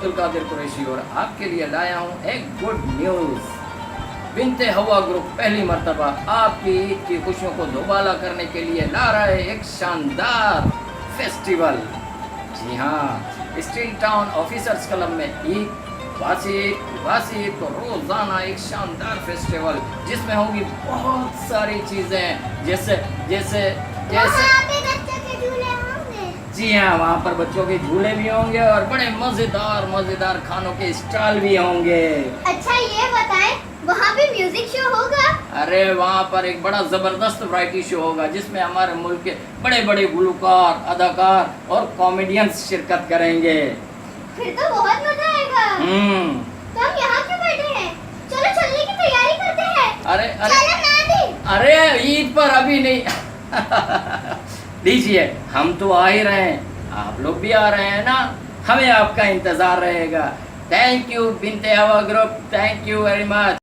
अब्दुल कादिर कुरैशी और आपके लिए लाया हूँ एक गुड न्यूज़। बिनते हवा ग्रुप पहली मर्तबा आपकी ईद की खुशियों को दोबाला करने के लिए ला रहा है एक शानदार फेस्टिवल। जी हाँ, स्टील टाउन ऑफिसर्स क्लब में ईद वासी को रोज़ाना एक शानदार फेस्टिवल जिसमें होंगी बहुत सारी चीज़ें जैसे जैसे जैसे जी हाँ, वहाँ पर बच्चों के झूले भी होंगे और बड़े मज़ेदार खानों के स्टॉल भी होंगे। अच्छा ये बताएं, वहाँ पे म्यूजिक शो होगा? अरे वहाँ पर एक बड़ा ज़बरदस्त वैरायटी शो होगा जिसमें हमारे मुल्क के बड़े बड़े गुलकार, अदाकार और कॉमेडियंस शिरकत करेंगे। फिर तो बहुत मजा आएगा। तो हम यहाँ क्यों बैठे हैं? चलो चलने की तैयारी करते हैं। अरे ईद पर अभी नहीं लीजिए, हम तो आ ही रहे हैं, आप लोग भी आ रहे हैं ना, हमें आपका इंतज़ार रहेगा। थैंक यू बिनते हवा group, thank you very much.